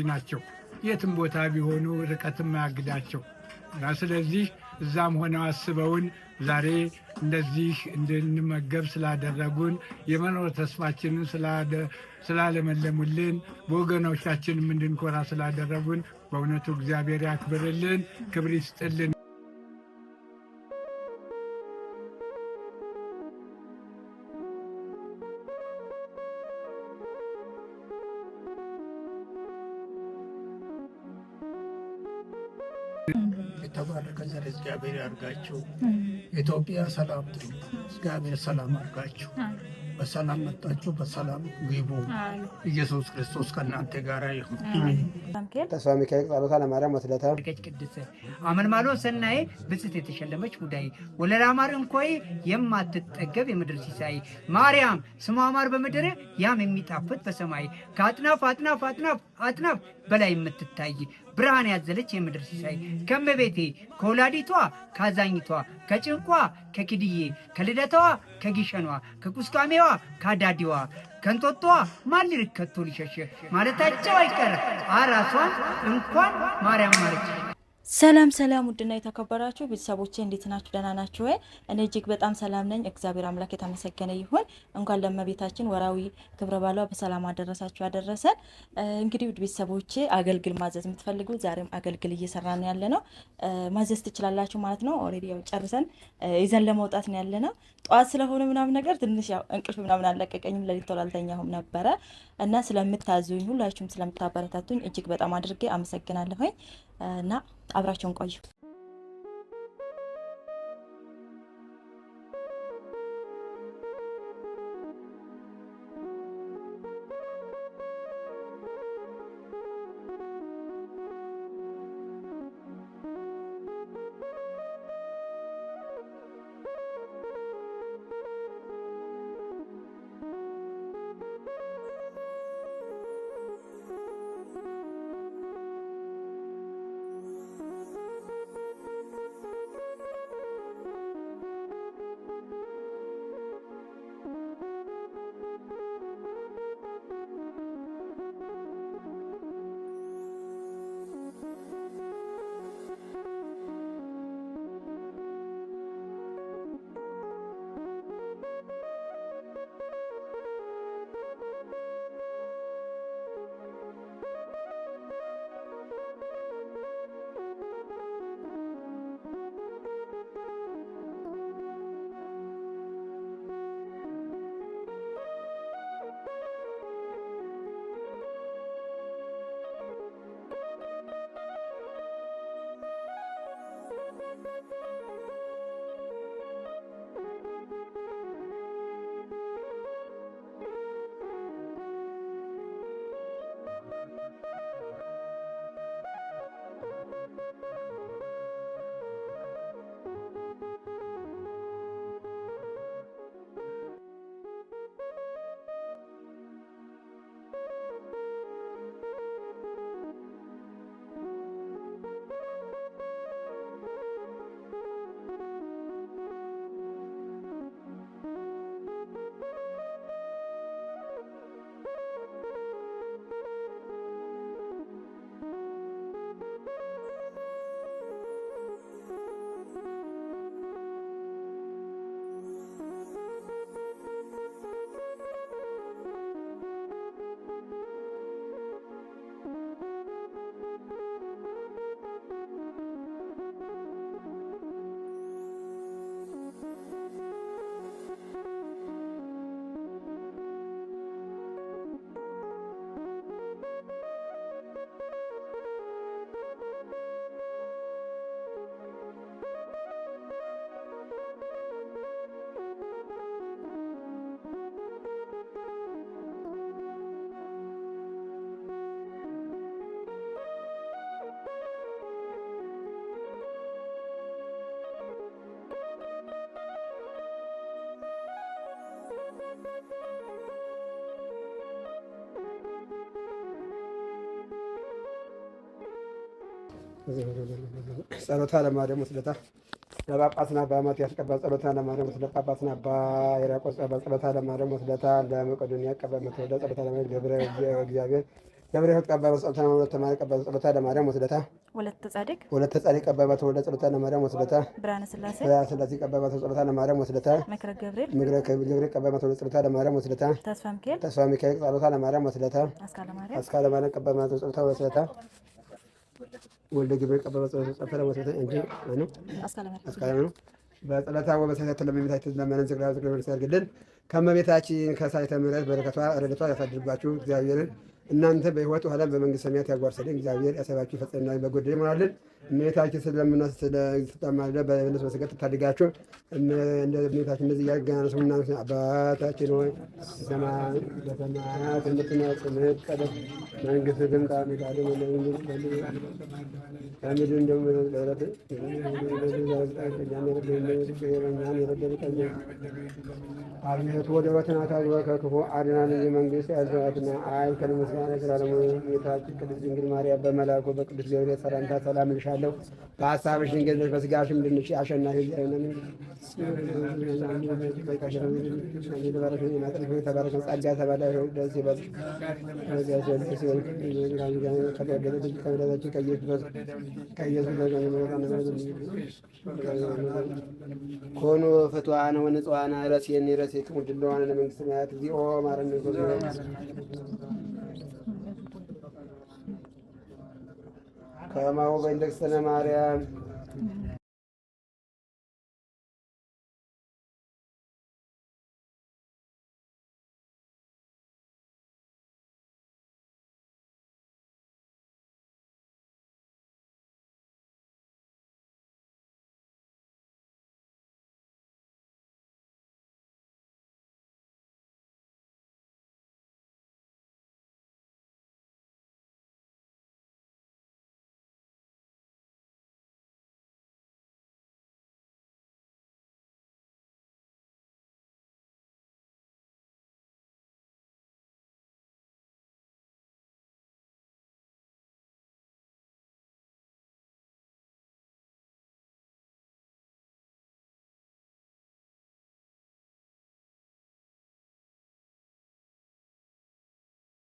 ናቸው። የትም ቦታ ቢሆኑ ርቀትም አያግዳቸው እና ስለዚህ እዛም ሆነው አስበውን ዛሬ እንደዚህ እንድንመገብ ስላደረጉን የመኖር ተስፋችንን ስላለመለሙልን በወገኖቻችንም እንድንኮራ ስላደረጉን በእውነቱ እግዚአብሔር ያክብርልን፣ ክብር ይስጥልን። የተባረከ ዘር እግዚአብሔር ያርጋችሁ። ኢትዮጵያ ሰላም ትሁን። እግዚአብሔር ሰላም አርጋችሁ። በሰላም መጣችሁ፣ በሰላም ግቡ። ኢየሱስ ክርስቶስ ከእናንተ ጋር ይሁን። ተስፋ ሚካኤል ጸሎታ ለማርያም ወስደታ ቅድስት አመልማሎ ሰናይ ብጽት የተሸለመች ሙዳይ ወለላ ማርያም ኮይ የማትጠገብ የምድር ሲሳይ ማርያም ስሟ ማር በምድር ያም የሚጣፍጥ በሰማይ ከአጥናፍ አጥናፍ አጥናፍ አጥናፍ በላይ የምትታይ ብርሃን ያዘለች የምድር ሲሳይ ከመቤቴ ከወላዲቷ ካዛኝቷ ከጭንቋ ከኪድዬ ከልደታዋ ከጊሸኗ ከቁስቋሜዋ ካዳዲዋ ከንጦጧ ማን ሊርከቶ ሊሸሸ ማለታቸው አይቀር አራሷን እንኳን ማርያም ማረች። ሰላም ሰላም፣ ውድና የተከበራችሁ ቤተሰቦቼ እንዴት ናችሁ? ደህና ናችሁ ወይ? እኔ እጅግ በጣም ሰላም ነኝ። እግዚአብሔር አምላክ የተመሰገነ ይሁን። እንኳን ለእመቤታችን ወራዊ ክብረ በዓሏ በሰላም አደረሳችሁ ያደረሰን። እንግዲህ ውድ ቤተሰቦቼ አገልግል ማዘዝ የምትፈልጉ ዛሬም አገልግል እየሰራን ያለ ነው፣ ማዘዝ ትችላላችሁ ማለት ነው። ኦልሬዲ ያው ጨርሰን ይዘን ለመውጣት ነው ያለ ነው። ጧት ስለሆነ ምናምን ነገር ትንሽ ያው እንቅልፍ ምናምን አለቀቀኝም፣ ለሊት ቶሎ አልተኛሁም ነበረ እና ስለምታዙኝ ሁላችሁም ስለምታበረታቱኝ እጅግ በጣም አድርጌ አመሰግናለሁኝ እና አብራችሁን ቆዩ። ጸሎታ ለማርያም ወስደታ ለጳጳስና በአማት ያስቀባ ጸሎታ ለማርያም ወስደ ጳጳስና ባይራቆስ ጸሎታ ለማርያም ወስደታ ለመቄዶንያ ቀባ መተወደ ጸሎታ ለማርያም ገብረ እግዚአብሔር ገብረ ቀባይ በጸሎታ ወለተ ማርያም ቀባይ በጸሎታ ለማርያም ወስደታ ወለተ ጻድቅ ቀባይ በጸሎታ ለማርያም ወስደታ ብርሃነ ስላሴ ቀባይ በጸሎታ ለማርያም ወስደታ ምክረ ገብርኤል ቀባይ በጸሎታ ለማርያም ወስደታ ተስፋ ሚካኤል ጸሎታ ለማርያም ወስደታ አስካለ ማርያም ቀባይ በጸሎታ ወስደታ ወልደ ገብርኤል ቀባይ በጸሎታ ለወስደታ እንጂ ነው አስካለ ነው በጸሎታ ወበሰተ ለመቤታችን ለማንን ዝግራ ያርግልን። ከመቤታችን ከሳይተ ምሕረት በረከቷ ረድኤቷ ያሳድርባችሁ እግዚአብሔርን እናንተ በሕይወት ኋላ በመንግስት ሰማያት ያጓርሰልን እግዚአብሔር ያሰባችሁ ይፈጽምና በጎደለ ይሞላልን። እመቤታችን ስለምናስተማር በነፍስ በሥጋ ታድጋችሁ እንደ እመቤታችን እንደዚህ ያገናነሱ እናንተ አባታችን ሆይ በሰማያት የምትኖር ስምህ ይቀደስ መንግስትህ ትምጣ ፈቃድህ በምድር እንደሆነች አቤቱ ወደ ፈተና አታግባን ከክፉ አድነን እንጂ መንግሥት ያንተ ኃይል ምስጋና ዘላለሙ። ጌታችን ቅድስት ድንግል ማርያም በመልአኩ በቅዱስ ገብርኤል ሰላምታ ሰላም እልሻለሁ። በሐሳብሽ ድንግል ነሽ፣ በሥጋሽም ድንግል ነሽ። አሸናፊ የተባረከ ጸጋ ተባላሽ ደስ ይበልሽ ኮኑ ፍቱሐነ ወንጹሐነ ረሴኒ ረሴክሙ ድሉዋነ ለመንግሥተ ሰማያት እግዚኦ ማረነ ከማሁ በእንደክስተነ ማርያም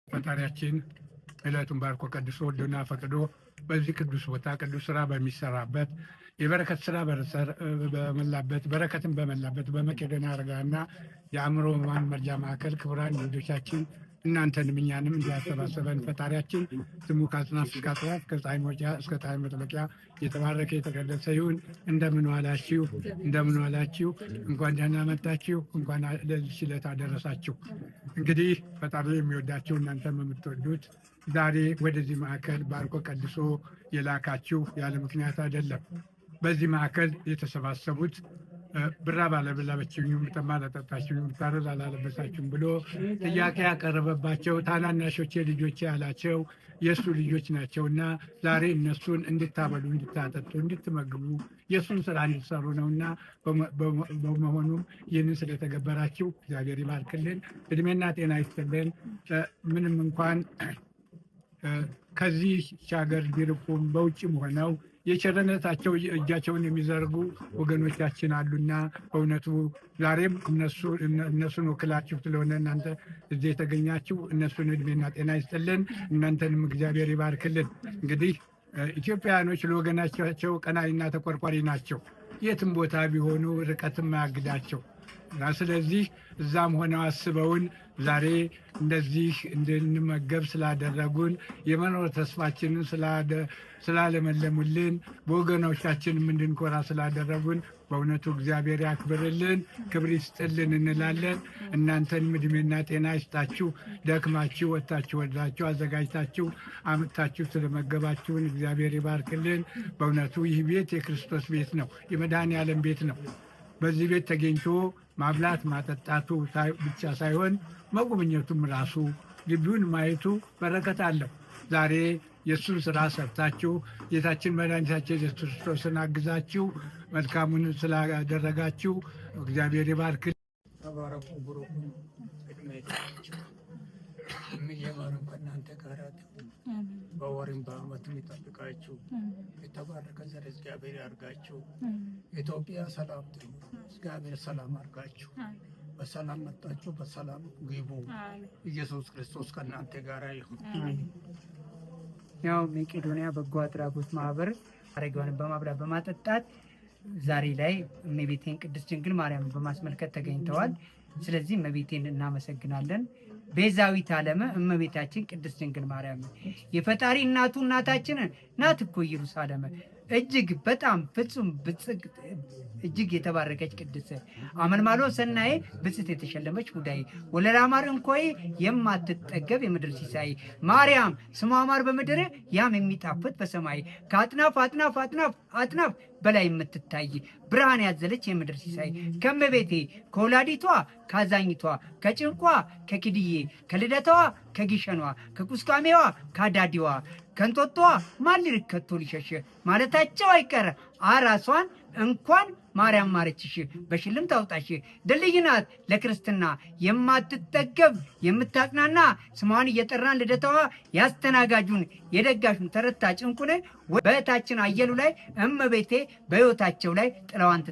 ፈጣሪያችን ዕለቱን ባርኮ ቀድሶ ወዶና ፈቅዶ በዚህ ቅዱስ ቦታ ቅዱስ ስራ በሚሰራበት የበረከት ስራ በመላበት በረከትን በመላበት በመቄዶንያ አረጋውያንና የአእምሮ ሕሙማን መርጃ ማዕከል ክቡራን ልጆቻችን እናንተንም እኛንም እንዲያሰባሰበን ፈጣሪያችን ስሙ ከአጽናፍ እስከ አጽናፍ ከፀሐይ መውጫ እስከ ፀሐይ መጥለቂያ የተባረከ የተቀደሰ ይሁን። እንደምን ዋላችሁ? እንደምን ዋላችሁ? እንኳን ደህና መጣችሁ። እንኳን ለዚህ ዕለት አደረሳችሁ። እንግዲህ ፈጣሪ የሚወዳችሁ እናንተም የምትወዱት ዛሬ ወደዚህ ማዕከል ባርኮ ቀድሶ የላካችሁ ያለ ምክንያት አይደለም። በዚህ ማዕከል የተሰባሰቡት ብራብ አላበላችሁኝም፣ ብጠማ አላጠጣችሁኝም፣ ብታረዝ አላለበሳችሁም ብሎ ጥያቄ ያቀረበባቸው ታናናሾቼ ልጆቼ ያላቸው የእሱ ልጆች ናቸውና ዛሬ እነሱን እንድታበሉ፣ እንድታጠጡ፣ እንድትመግቡ የእሱን ስራ እንድትሰሩ ነውና በመሆኑም ይህንን ስለተገበራችሁ እግዚአብሔር ይባርክልን፣ እድሜና ጤና ይስጥልን። ምንም እንኳን ከዚህ ሀገር ቢርቁም በውጭም ሆነው የቸርነታቸው እጃቸውን የሚዘርጉ ወገኖቻችን አሉና በእውነቱ ዛሬም እነሱን ወክላችሁ ስለሆነ እናንተ እዚህ የተገኛችሁ እነሱን እድሜና ጤና ይስጥልን፣ እናንተንም እግዚአብሔር ይባርክልን። እንግዲህ ኢትዮጵያውያኖች ለወገናቸው ቀናኢና ተቆርቋሪ ናቸው። የትም ቦታ ቢሆኑ ርቀትም አያግዳቸው። ስለዚህ እዛም ሆነው አስበውን ዛሬ እንደዚህ እንድንመገብ ስላደረጉን የመኖር ተስፋችንን ስላለመለሙልን በወገኖቻችንም እንድንኮራ ስላደረጉን በእውነቱ እግዚአብሔር ያክብርልን፣ ክብር ይስጥልን እንላለን። እናንተንም ዕድሜና ጤና ይስጣችሁ። ደክማችሁ ወጥታችሁ ወዳችሁ አዘጋጅታችሁ አምጥታችሁ ስለመገባችሁን እግዚአብሔር ይባርክልን። በእውነቱ ይህ ቤት የክርስቶስ ቤት ነው፣ የመድኃኔዓለም ቤት ነው። በዚህ ቤት ተገኝቶ ማብላት ማጠጣቱ ብቻ ሳይሆን መጎብኘቱም ራሱ ግቢውን ማየቱ በረከት አለው። ዛሬ የእሱን ስራ ሰርታችሁ ጌታችን መድኃኒታችን ኢየሱስ ክርስቶስን አግዛችሁ መልካሙን ስላደረጋችሁ እግዚአብሔር ይባርክ። ተባረኩ፣ ቡሩክ የሚጀመረው ከእናንተ ጋር በወሬም በዓመትም ይጠብቃችሁ። የተባረከ ዘር እግዚአብሔር ያርጋችሁ። ኢትዮጵያ ሰላም ትሁን። እግዚአብሔር ሰላም አርጋችሁ በሰላም መጣችሁ፣ በሰላም ግቡ። ኢየሱስ ክርስቶስ ከእናንተ ጋር ይሁን። ያው መቄዶንያ በጎ አድራጎት ማህበር አረጋውያንን በማብላት በማጠጣት ዛሬ ላይ እመቤቴን ቅድስት ድንግል ማርያምን በማስመልከት ተገኝተዋል። ስለዚህ እመቤቴን እናመሰግናለን። ቤዛዊት ዓለም እመቤታችን ቅድስት ድንግል ማርያም የፈጣሪ እናቱ እናታችን ናት እኮ ኢየሩሳሌም እጅግ በጣም ፍጹም ብጽግ እጅግ የተባረከች ቅድስት አመልማሎ ሰናይ ብጽት የተሸለመች ሙዳይ ወለላ ማር እንኮይ የማትጠገብ የምድር ሲሳይ ማርያም ስሟ ማር በምድር ያም የሚጣፍጥ በሰማይ ከአጥናፍ አጥናፍ አጥናፍ አጥናፍ በላይ የምትታይ ብርሃን ያዘለች የምድር ሲሳይ ከመቤቴ ከወላዲቷ ካዛኝቷ ከጭንቋ ከኪድዬ ከልደታዋ ከጊሸኗ ከቁስቋሜዋ ካዳዲዋ ከንጦጧ ማን ሊርከቶ ሊሸሽ ማለታቸው አይቀር አራሷን እንኳን ማርያም ማረችሽ በሽልም ታውጣሽ ድልድይ ናት ለክርስትና የማትጠገብ የምታቅናና ስሟን እየጠራን ልደታዋ ያስተናጋጁን የደጋሹን ተረታ ጭንቁን በእህታችን አየሉ ላይ እመቤቴ በሕይወታቸው ላይ ጥላዋን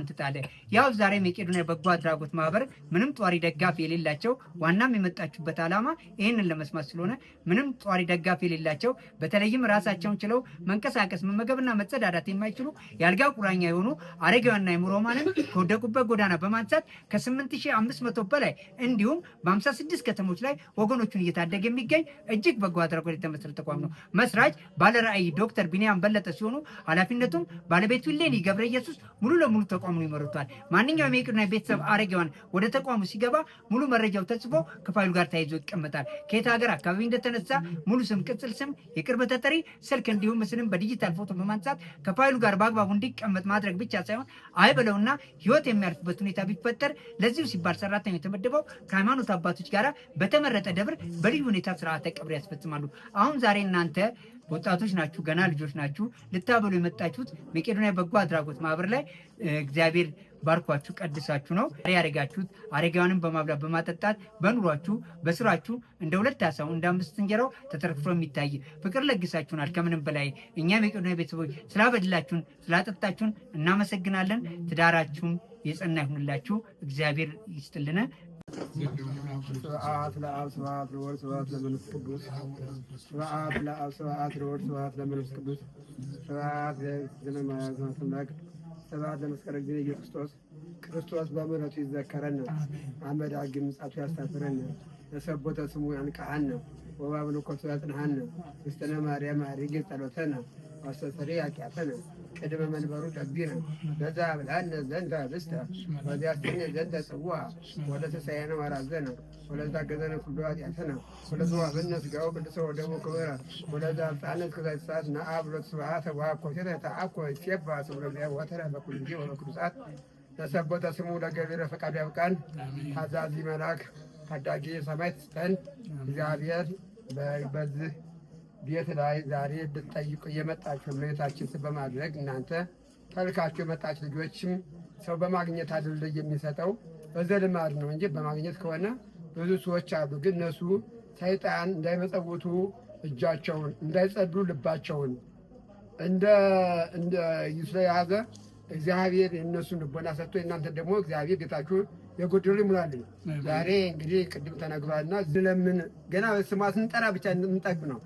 ትጣለ። ያው ዛሬ መቄዶንያ በጎ አድራጎት ማህበር ምንም ጧሪ ደጋፊ የሌላቸው ዋናም የመጣችሁበት ዓላማ ይህንን ለመስማት ስለሆነ ምንም ጧሪ ደጋፊ የሌላቸው በተለይም ራሳቸውን ችለው መንቀሳቀስ መመገብና መጸዳዳት የማይችሉ የአልጋ ቁራኛ የሆኑ አረጋውያንና የአእምሮ ሕሙማንን ከወደቁበት ጎዳና በማንሳት ከ8500 በላይ እንዲሁም በ56 ከተሞች ላይ ወገኖቹን እየታደገ የሚገኝ እጅግ በጎ አድራጎት የተመሰረተ ተቋም ነው። መስራች ባለራዕይ ዶክተር ቢኒያም በለጠ ሲሆኑ ኃላፊነቱም ባለቤቱ ሌኒ ገብረ ኢየሱስ ሙሉ ለሙሉ ተቋሙን ይመሩታል። ማንኛውም የመቄዶንያ ቤተሰብ አረጋውያን ወደ ተቋሙ ሲገባ ሙሉ መረጃው ተጽፎ ከፋይሉ ጋር ተያይዞ ይቀመጣል። ከየት ሀገር አካባቢ እንደተነሳ ሙሉ ስም፣ ቅጽል ስም፣ የቅርብ ተጠሪ ስልክ እንዲሁም ምስልም በዲጂታል ፎቶ በማንሳት ከፋይሉ ጋር በአግባቡ እንዲቀመጥ ማድረግ ብቻ ሳይሆን አይበለውና ህይወት የሚያልፍበት ሁኔታ ቢፈጠር ለዚሁ ሲባል ሰራተኛ የተመደበው ከሃይማኖት አባቶች ጋር በተመረጠ ደብር በልዩ ሁኔታ ስርዓተ ቀብር ያስፈጽማሉ። አሁን ዛሬ እናንተ ወጣቶች ናችሁ፣ ገና ልጆች ናችሁ። ልታበሉ የመጣችሁት መቄዶንያ በጎ አድራጎት ማህበር ላይ እግዚአብሔር ባርኳችሁ ቀድሳችሁ ነው ያደረጋችሁት። አረጋውያንን በማብላት በማጠጣት በኑሯችሁ በስራችሁ እንደ ሁለት አሳው እንደ አምስት እንጀራው ተተርፍሮ የሚታይ ፍቅር ለግሳችሁናል። ከምንም በላይ እኛ መቄዶንያ ቤተሰቦች ስላበድላችሁን ስላጠጣችሁን እናመሰግናለን። ትዳራችሁን የጸና ይሁንላችሁ። እግዚአብሔር ይስጥልን። ስብሐት ለአብ ስብሐት ለወልድ ስብሐት ለመንፈስ ቅዱስ ስብሐት ለአብ ስብሐት ለወልድ ስብሐት ለመንፈስ ቅዱስ ስብሐት ለማያዝማት ስብሐት ለመስቀል ጊዜ ኢየሱስ ክርስቶስ በምሕረቱ ይዘከረን አመዳግም ምጻቱ ያስተፍረን ለሰቦተ ስሙ ያንቃሃን ወባብልኮቱ ያጽንሃን ውስጥነ ማርያም አሪጌ ጸሎተነ ዋስተሰሪ ያቂያተነ ቅድመ መንበሩ ደቢነ በዛ ብልሃነ ዘንተ ብስተ ወዚያስተኛ ዘንተ ጽዋ ወደ ተሳየነ ወራዘነ ወለዛ ገዘነ ኩሉ ኃጢአተነ ወለዛ ዋብነ ስጋው ቅዱሰ ወደሙ ክብረ ወለዛ አብጣነት ከዛሳት ነአብሎት ስብሐተ ወአኮቴተ ተአኮ ሲባ ስብረ ወተረ በኩል ጊዜ ወበኩሉ ሰዓት ተሰቦተ ስሙ ለገቢረ ፈቃድ ያብቃን። ታዛዚ መልአክ ታዳጊ ሰማይ ስጠን። እግዚአብሔር በዚህ ቤት ላይ ዛሬ እንድትጠይቁ የመጣችሁ እመቤታችን ስም በማድረግ እናንተ ተልካችሁ የመጣችሁ ልጆችም ሰው በማግኘት አይደለም የሚሰጠው በዘልማድ ነው እንጂ በማግኘት ከሆነ ብዙ ሰዎች አሉ። ግን እነሱ ሰይጣን እንዳይመጸውቱ እጃቸውን እንዳይጸዱ ልባቸውን እንደ ስለያዘ እግዚአብሔር የእነሱን ልቦና ሰጥቶ እናንተ ደግሞ እግዚአብሔር ቤታችሁ የጎደሉ ይሙላልኝ። ዛሬ እንግዲህ ቅድም ተነግሯልና ስለምን ገና ስሟ ስንጠራ ብቻ እንጠግብ ነው።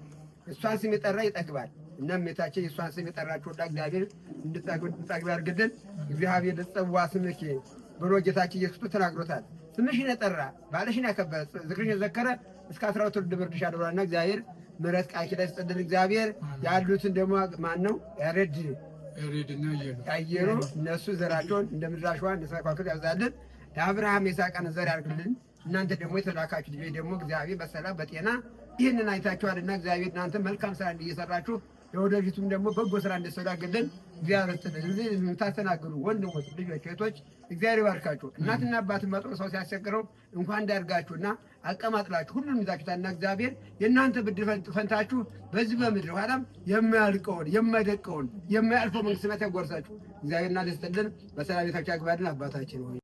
እሷን ስም የጠራ ይጠግባል። እና እመቤታችን የእሷን ስም የጠራችሁ ሁላ እግዚአብሔር እንድጠግብ ያድርግልን። እግዚአብሔር ለጸዋ ስምኪ ብሎ ጌታችን ኢየሱስ ተናግሮታል። ስምሽን የጠራ ባለሽን ያከበረ ዝክርሽን የዘከረ እስከ 12 ትውልድ ብርድሻ አድሯልና እግዚአብሔር ምሕረት ቃል ኪዳን ይስጥልን። እግዚአብሔር ያሉትን ደግሞ ማን ነው ያሬድና ያየሩ እነሱ ዘራቸውን እንደ ምድር አሸዋ እንደ ሰማይ ከዋክብት ያብዛልን። የአብርሃም የይስሐቅን ዘር ያድርግልን። እናንተ ደግሞ የተላካችሁ ልጆች ደግሞ እግዚአብሔር በሰላም በጤና ይህንን አይታችኋልና እግዚአብሔር እናንተ መልካም ስራ እየሰራችሁ የወደፊቱም ደግሞ በጎ ስራ እንደሰራገልን እግዚአብሔር ስለዚህ የምታስተናግዱ ወንድሞች፣ ልጆች፣ እህቶች እግዚአብሔር ይባርካችሁ። እናትና አባትን መጥሮ ሰው ሲያስቸግረው እንኳን እንዳርጋችሁና አቀማጥላችሁ ሁሉንም ይዛችሁታልና እግዚአብሔር የእናንተ ብድር ፈንታችሁ በዚህ በምድር ኋላም የማያልቀውን የማይደቀውን የማያልፈው መንግስት ሰማያት ያጎርሳችሁ። እግዚአብሔር እናንተ ይስጥልን፣ በሰላም ቤታችሁ ያግባልን። አባታችን ሆይ